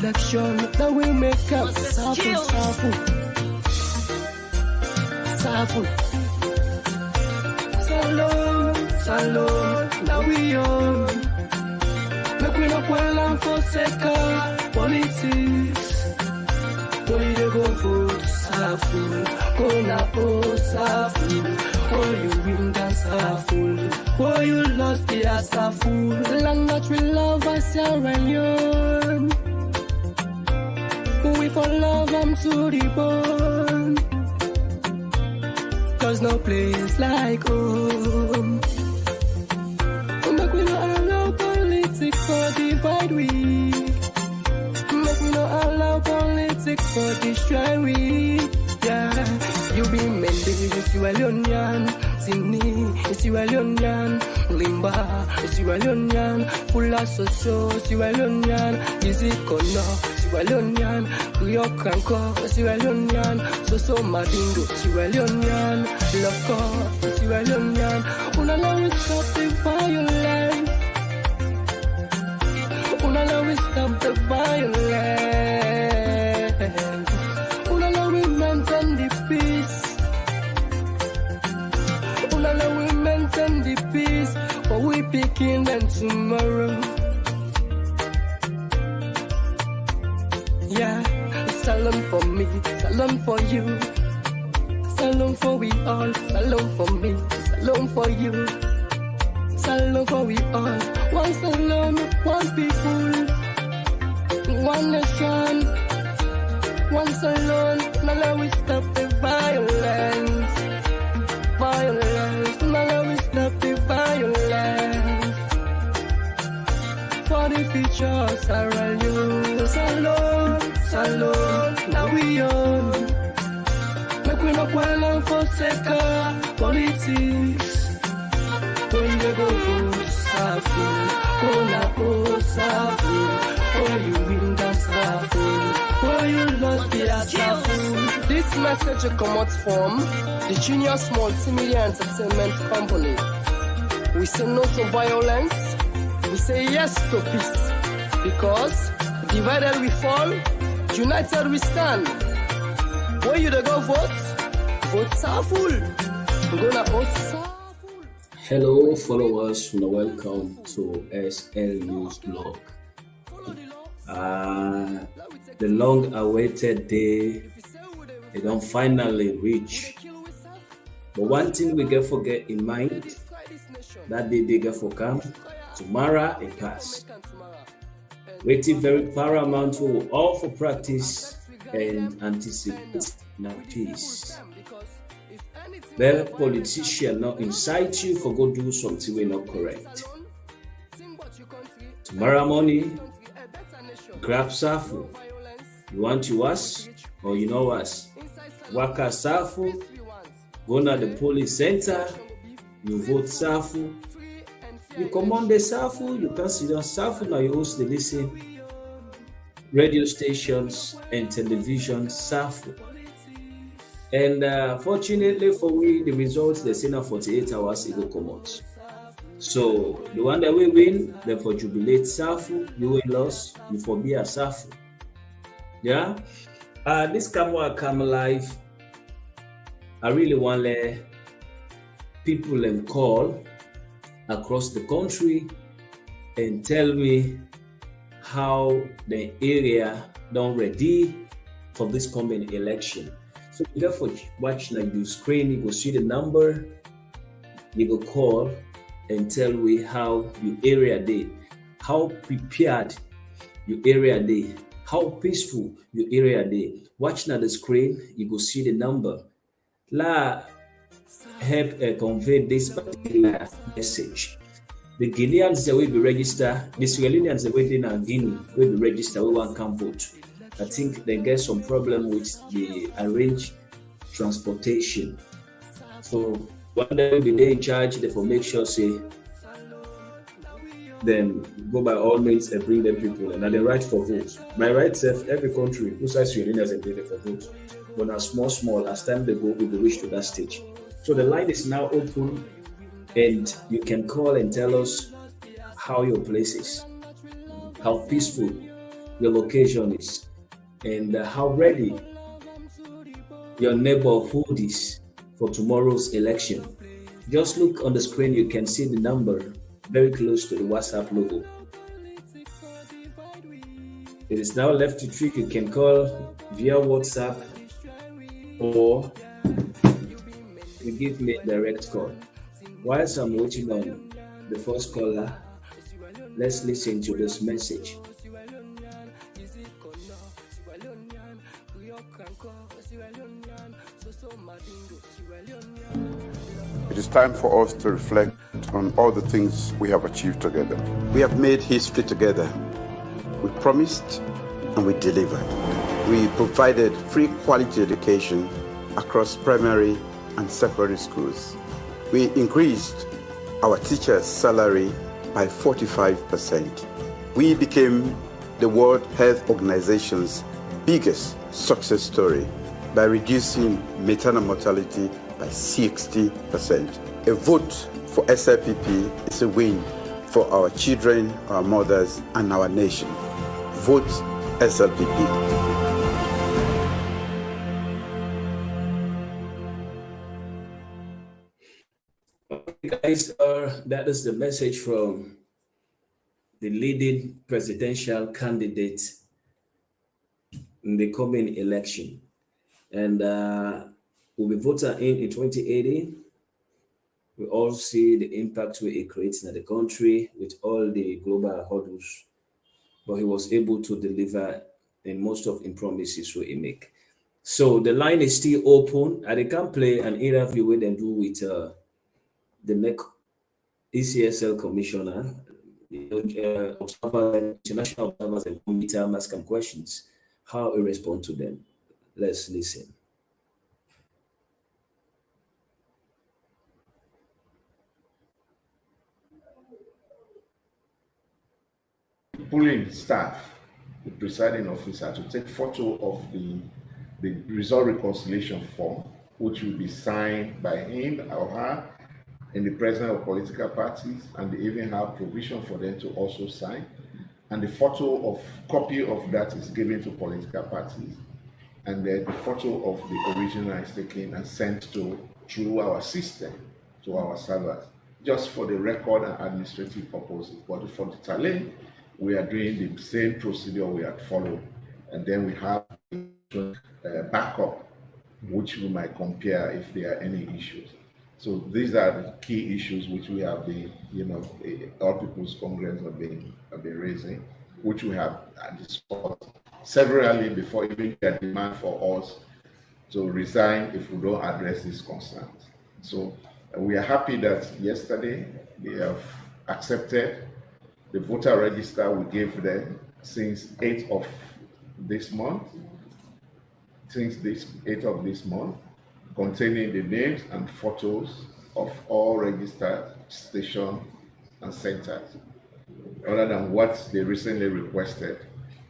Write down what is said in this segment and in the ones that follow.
election that we make up. Saful. Salon, now we on. Make we not well and forsake politics. Boy, you go vote saful, go na saful. Boy, you win the saful, boy, you lost the saful. Long that we love us, Sierra we for love them to the bone. Cause no place like home. Make we not allow politics for divide we. Make we not allow politics for destroy we. Yeah, you be Mendes, you Leonian, Sini, you Leonian, Limba, you Leonian, Pula Soso, you Leonian, Easy Kono, you Leonian, Rio Kanko, you Leonian, Soso Madingo, you Leonian, Loco, you Leonian, Unala will stop the violence. Unala will stop the violence. Unala will maintain the peace. Unala will maintain the peace. But we begin them tomorrow. Yeah, salon for me, salon for you. Salon for we all, salon for me, salon for you. Salon for we all, one salon, one people, one nation, one salon. Now we stop the violence, violence. Now we stop the violence. For the future, Sarah, you salon, salon. Now we on. Make we not well and forsake politics. When you go for saful, go na saful. Oh, you win the saful. Oh, you lost the saful. This message come out from the Junior Small Media Entertainment Company. We say no to violence. We say yes to peace. Because divided we fall, united we stand. Where you to go vote? Vote saful. Go na saful. Hello, followers, and welcome to SL News Blog. The long-awaited day, they don't finally reach. But one thing we get forget in mind, that day they get for come, tomorrow it pass. Waiting very paramount to all for practice and anticipate now peace. Well, politician not incite you for go do something we not correct. Tomorrow morning, grab saful. You want to us or you know us? Waka saful, go to the police center, you vote saful. You command the saful, you consider saful, now you host the listen radio stations and television saful. And fortunately for we, the results they say now 48 hours ago come out. So the one that we win, then for jubilate saful, you will lose, you for be a saful. Yeah. This come live. I really want to people and call across the country and tell me how the area don't ready for this coming election. So therefore, watch like the screen, you go see the number, you go call and tell me how your area day, how prepared your area day, how peaceful your area day. Watch now the screen, you go see the number. La help convey this particular message. The Guineans that will be registered, the Sierra Leoneans that will be in Guinea will be registered, we want come vote. I think they get some problem with the arranged transportation. So one day will be there in charge, they will make sure say then go by all means and bring them people and they right for votes. By right self, every country, besides Sierra Leone has a bid for votes. But now small, as time they go, we will reach to that stage. So the line is now open and you can call and tell us how your place is, how peaceful your location is and how ready your neighborhood is for tomorrow's election. Just look on the screen, you can see the number very close to the WhatsApp logo. It is now left to trick. You can call via WhatsApp or you give me a direct call. Whilst I'm waiting on the first caller, let's listen to this message. It is time for us to reflect on all the things we have achieved together. We have made history together. We promised and we delivered. We provided free quality education across primary and secondary schools. We increased our teachers' salary by 45%. We became the World Health Organization's biggest success story by reducing maternal mortality by 60%. A vote for SLPP is a win for our children, our mothers, and our nation. Vote SLPP. Guys, that is the message from the leading presidential candidate in the coming election. And we'll be voting in 2018. We all see the impact we are creating in the country with all the global hurdles. But he was able to deliver in most of the promises we make. So the line is still open. And they can play an interview with them do with the next ECSL commissioner, observers, international observers, and committee ask him questions. How he respond to them. Let's listen. Pulling staff, the presiding officer, to take photo of the result reconciliation form, which will be signed by him or her in the presence of political parties, and they even have provision for them to also sign. And the copy of that is given to political parties, and then the photo of the original is taken and sent through our system to our servers, just for the record and administrative purposes. But for the talent, we are doing the same procedure we had followed, and then we have backup, which we might compare if there are any issues. So these are the key issues which we have been, All People's Congress have been raising, which we have discussed severally before even the demand for us to resign if we don't address these concerns. So we are happy that yesterday they have accepted the voter register we gave them since 8th of this month, containing the names and photos of all registered stations and centers, other than what they recently requested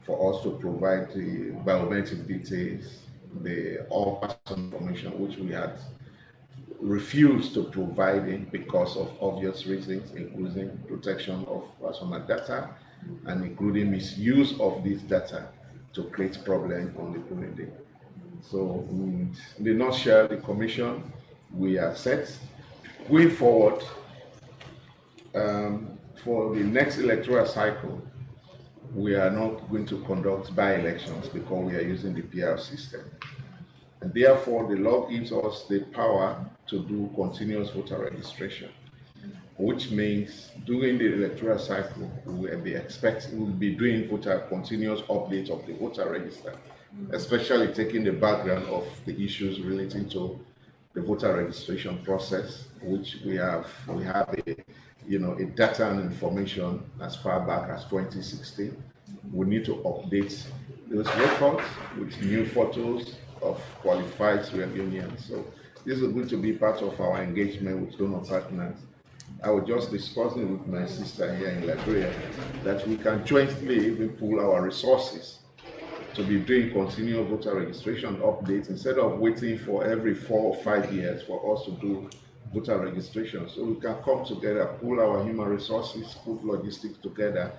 for us to provide the biometric details, the all personal information, which we had refused to provide it because of obvious reasons, including protection of personal data and including misuse of this data to create problems on the polling day. So in the nutshell, the commission, we are set. Going forward, for the next electoral cycle, we are not going to conduct by-elections because we are using the PR system. And therefore, the law gives us the power to do continuous voter registration, which means during the electoral cycle, we will be doing continuous update of the voter register, especially taking the background of the issues relating to the voter registration process, which we have a data and information as far back as 2016. We need to update those records with new photos of qualified reunions. So this is going to be part of our engagement with donor partners. I was just discussing with my sister here in Liberia that we can jointly even pool our resources to be doing continual voter registration updates instead of waiting for every 4 or 5 years for us to do voter registration. So we can come together, pool our human resources, put logistics together.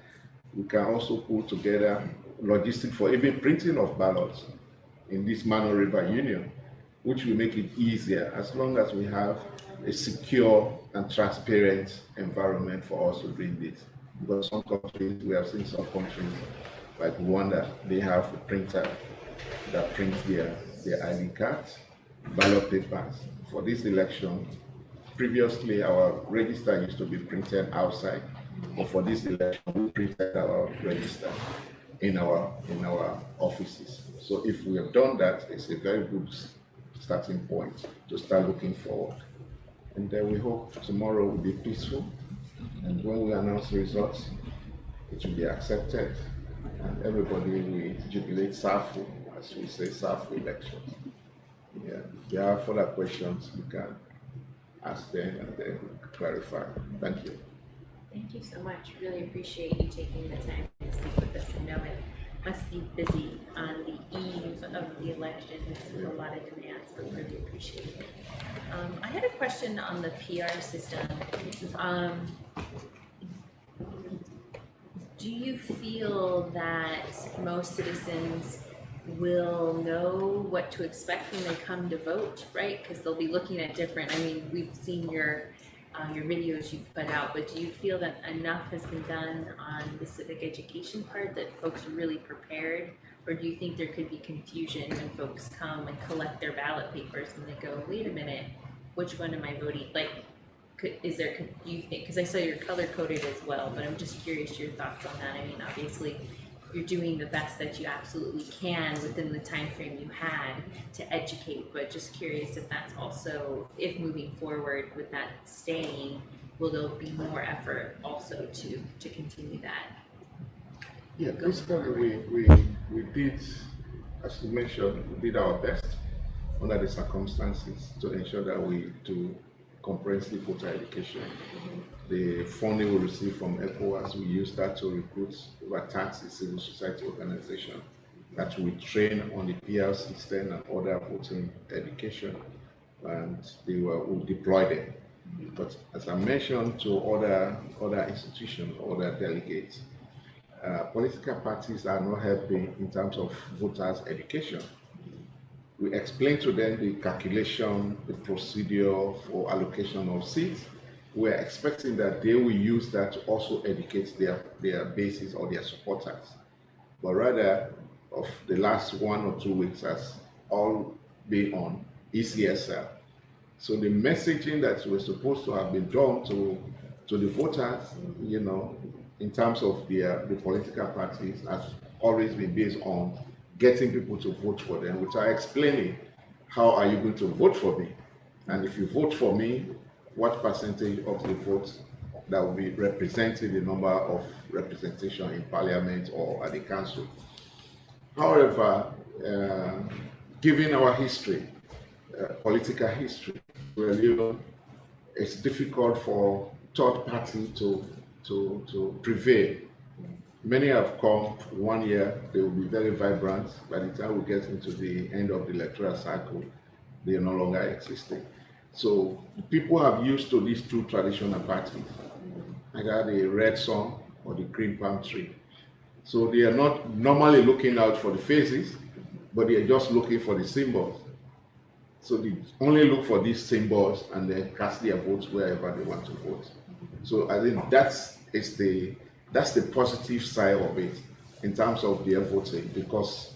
We can also pull together logistic for even printing of ballots in this Mano River Union, which will make it easier as long as we have a secure and transparent environment for us to bring this. Because some countries, we have seen some countries like Rwanda, they have a printer that prints their ID cards, ballot papers. For this election, previously our register used to be printed outside, but for this election, we printed our register in our offices. So if we have done that, it's a very good starting point to start looking forward. And then we hope tomorrow will be peaceful, and when we announce the results, it will be accepted, and everybody will jubilate saful, as we say, saful elections. Yeah. If there are further questions, we can ask them and then clarify. Thank you. Thank you so much. Really appreciate you taking the time to speak with us. I know it must be busy on the eve of the election. There's a lot of demands, but really appreciate it. I had a question on the PR system. Do you feel that most citizens will know what to expect when they come to vote, right? Because they'll be looking at different, I mean, we've seen your videos you've put out, but do you feel that enough has been done on the civic education part that folks are really prepared? Or do you think there could be confusion when folks come and collect their ballot papers and they go, wait a minute, which one am I voting? Like, do you think, because I saw you're color coded as well, but I'm just curious your thoughts on that. I mean, obviously, you're doing the best that you absolutely can within the time frame you had to educate, but just curious if that's also, if moving forward with that staying, will there be more effort also to continue that? Yeah, basically we did, as you mentioned, we did our best under the circumstances to ensure that we do comprehensive voter education. The funding we received from ECOWAS, we used that to recruit over 30 civil society organizations that we train on the PR system and other voting education, and we deploy them. But as I mentioned to other institutions, other delegates, political parties are not helping in terms of voters' education. We explain to them the calculation, the procedure for allocation of seats. We're expecting that they will use that to also educate their bases or their supporters. But rather, of the last 1 or 2 weeks has all been on ECSL. So the messaging that was supposed to have been done to the voters, you know, in terms of the political parties, has always been based on getting people to vote for them, which are explaining how are you going to vote for me, and if you vote for me, what percentage of the votes that will be representing the number of representation in parliament or at the council. However, given our history, political history, well, it's difficult for third party to prevail. Many have come 1 year, they will be very vibrant. By the time we get into the end of the electoral cycle, they are no longer existing. So people have used to these two traditional parties, either the red sun or the green palm tree. So they are not normally looking out for the faces, but they are just looking for the symbols. So they only look for these symbols and then cast their votes wherever they want to vote. So I think that's the positive side of it in terms of their voting, because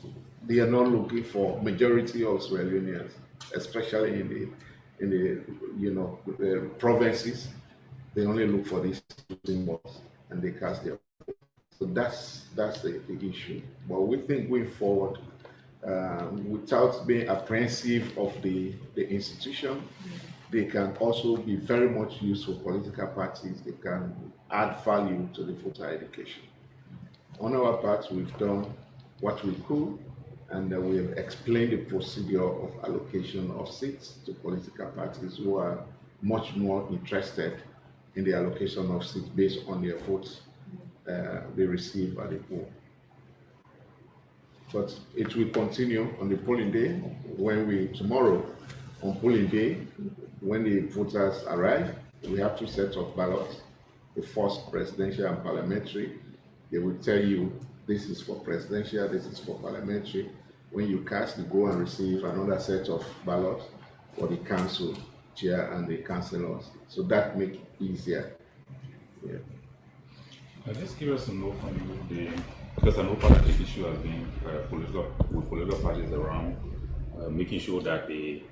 they are not looking for majority of Sierra Leoneans, especially in the provinces. They only look for these symbols and they cast their vote. So that's the issue. But we think going forward, without being apprehensive of the institution, they can also be very much used for political parties. They can add value to the voter education. On our part, we've done what we could, and we have explained the procedure of allocation of seats to political parties who are much more interested in the allocation of seats based on their votes they receive at the poll. But it will continue on the polling day tomorrow on polling day, when the voters arrive, we have 2 sets of ballots. The first presidential and parliamentary. They will tell you This is for presidential, this is for parliamentary. When you cast, you go and receive another set of ballots for the council chair and the councillors. So that make it easier. Yeah. I'm just curious to know from you, because I know part of the issue has been political parties around making sure that the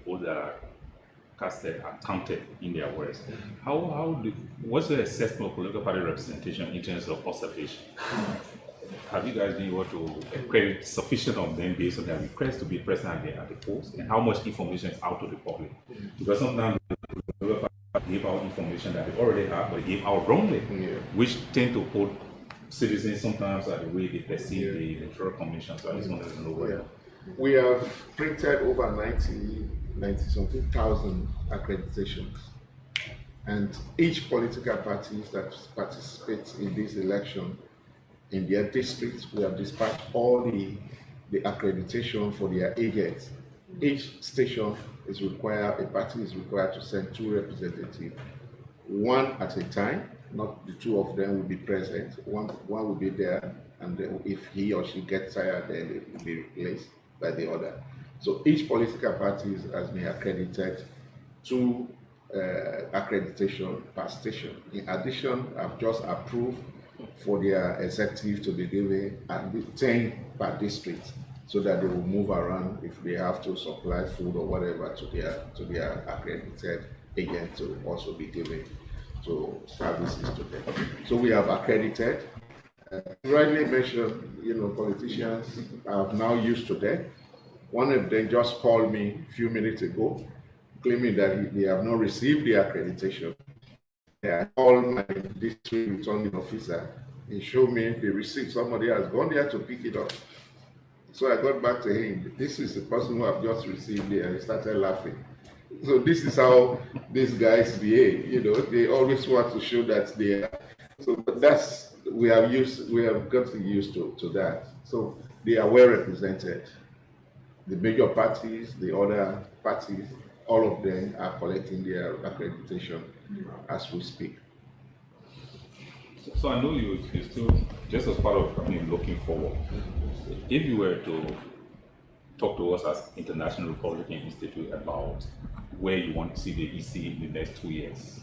votes that are casted are counted in their words. What's the assessment of political party representation in terms of observation? Have you guys been able to credit sufficient of them based on their request to be present at the polls, and how much information is out to the public? Because sometimes political parties give out information that they already have, but they give out wrongly, which tend to put citizens sometimes at the way they perceive the electoral commission. So I just wanted to know where. We have printed over 90-something thousand accreditations, and each political party that participates in this election in their districts, we have dispatched all the accreditation for their agents. Each station is required, a party is required to send 2 representatives, one at a time. Not the 2 of them will be present. One will be there, and then if he or she gets tired, then it will be replaced by the other. So each political party has been accredited 2 accreditation per station. In addition, I've just approved for their executive to be given at least 10 per district, so that they will move around if they have to supply food or whatever to their accredited agent to also be given to services to them. So we have accredited. Rightly mentioned, politicians are now used to that. One of them just called me a few minutes ago, claiming that they have not received the accreditation. I called my district returning officer. He showed me the receipt. Somebody has gone there to pick it up. So I got back to him. This is the person who have just received it, and he started laughing. So this is how these guys behave. They always want to show that they are. So we have gotten used to that. So they are well represented. The major parties, the other parties, all of them are collecting their accreditation as we speak. So I know you still, just as part of looking forward, if you were to talk to us as International Republican Institute about where you want to see the EC in the next 2 years,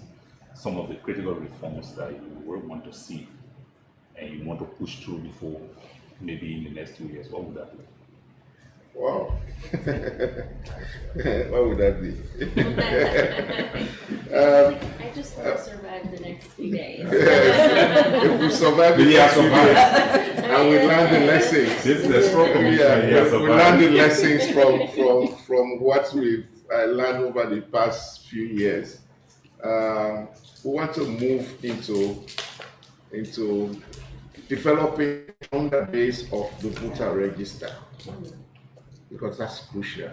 some of the critical reforms that you would want to see and you want to push through before maybe in the next 2 years, what would that be? Wow. What would that be? I just want to survive the next few days. If we survive the next few days and we learn the lessons. This is a struggle. We learn the lessons from what we've learned over the past few years. We want to move into developing on the base of the voter register, because that's crucial.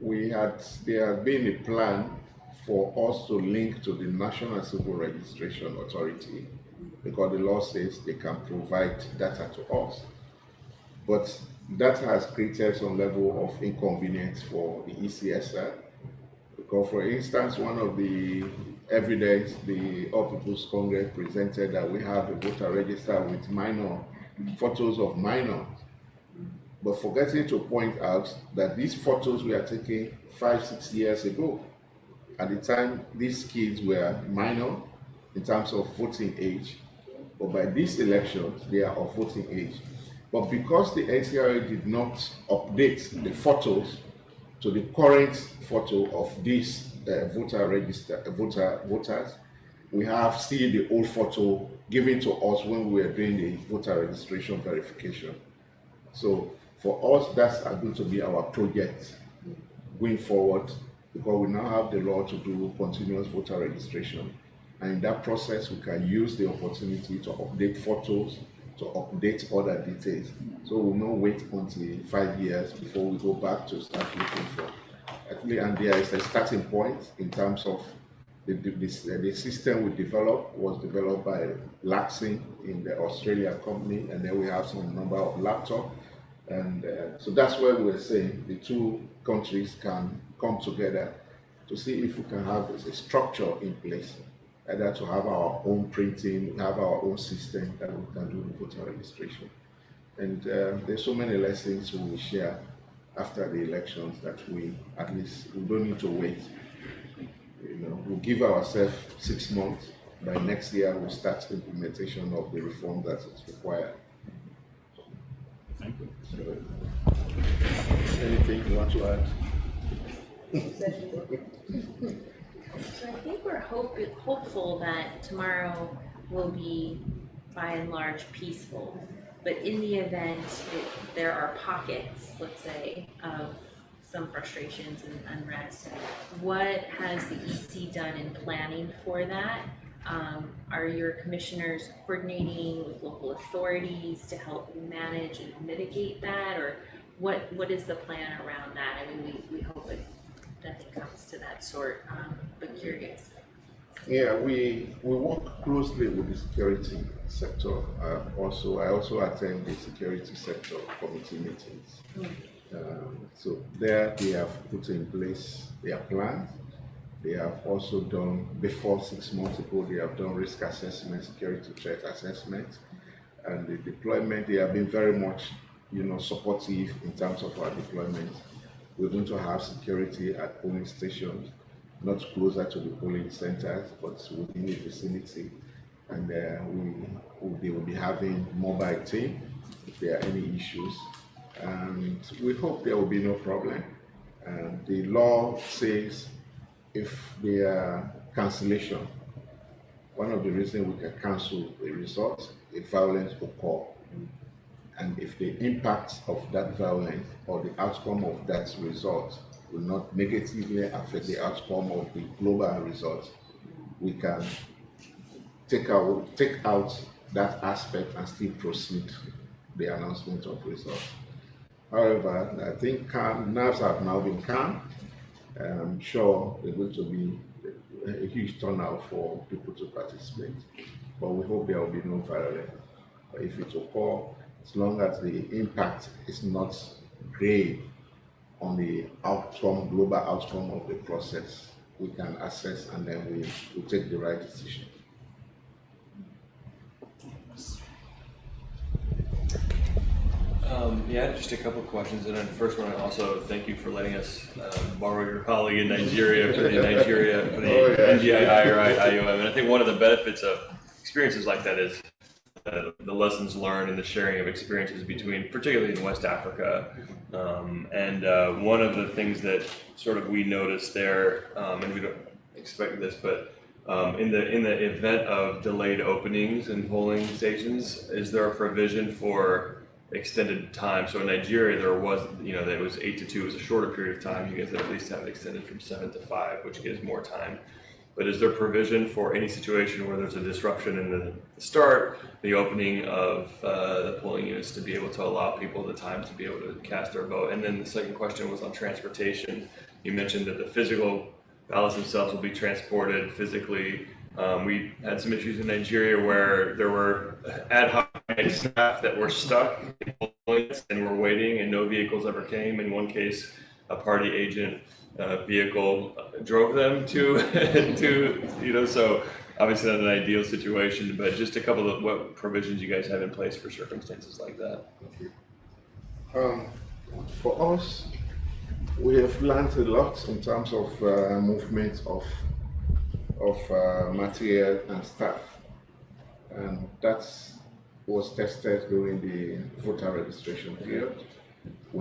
There has been a plan for us to link to the National Civil Registration Authority, because the law says they can provide data to us. But that has created some level of inconvenience for the ECSR, because, for instance, one of the evidence the All People's Congress presented that we have a voter register with photos of minors, but forgetting to point out that these photos were taken 5-6 years ago. At the time, these kids were minor in terms of voting age, but by this election, they are of voting age. But because the NCRA did not update the photos to the current photo of these voters, we have still the old photo given to us when we were doing the voter registration verification. So for us, that's going to be our project going forward, because we now have the law to do continuous voter registration. And in that process, we can use the opportunity to update photos, to update other details. So we'll not wait until 5 years before we go back to start looking for. Actually, and there is a starting point in terms of the system we developed was developed by Laxing in the Australia company, and then we have some number of laptops. And so that's where we're saying the 2 countries can come together to see if we can have a structure in place either to have our own printing, we have our own system that we can do the voter registration. And there's so many lessons we will share after the elections that we don't need to wait. We'll give ourselves 6 months. By next year, we'll start implementation of the reform that is required. Thank you. So, anything you want to add? So I think we're hopeful that tomorrow will be, by and large, peaceful. But in the event there are pockets, let's say, of some frustrations and unrest, what has the EC done in planning for that? Are your commissioners coordinating with local authorities to help manage and mitigate that, or what is the plan around that? I mean, we hope it nothing comes to that sort, but curious. Yeah, we work closely with the security sector. I also attend the security sector committee meetings. So there they have put in place their plans. They have also done, before 6 months ago, they have done risk assessment, security threat assessment, and the deployment. They have been very much, supportive in terms of our deployment. We're going to have security at polling stations, not closer to the polling centers, but within the vicinity. And they will be having mobile team if there are any issues. And we hope there will be no problem. The law says if there are cancellation, one of the reasons we can cancel the result if violence occurs. And if the impact of that violence or the outcome of that result will not negatively affect the outcome of the global result, we can take out that aspect and still proceed the announcement of results. However, I think nerves have now been calm. I'm sure there's going to be a huge turnout for people to participate, but we hope there will be no violence. But if it occurs, as long as the impact is not grave on the global outcome of the process, we can assess and then we take the right decision. Yeah, just a couple of questions. And then the first one, also thank you for letting us borrow your colleague in Nigeria for the NGII or IOM. And I think one of the benefits of experiences like that is the lessons learned and the sharing of experiences between, particularly in West Africa. And one of the things that sort of we noticed there, and we don't expect this, but in the event of delayed openings in polling stations, is there a provision for extended time? So in Nigeria, there was, that it was 8 to 2, it was a shorter period of time. You guys at least have it extended from 7 to 5, which gives more time. But is there provision for any situation where there's a disruption in the start, the opening of the polling units, to be able to allow people the time to be able to cast their vote? And then the second question was on transportation. You mentioned that the physical ballots themselves will be transported physically. We had some issues in Nigeria where there were ad hoc staff that were stuck in points and were waiting, and no vehicles ever came. In one case, a party agent vehicle drove them to, so obviously not an ideal situation, but just a couple of what provisions you guys have in place for circumstances like that. For us, we have learned a lot in terms of movement of material and staff, and that was tested during the voter registration period.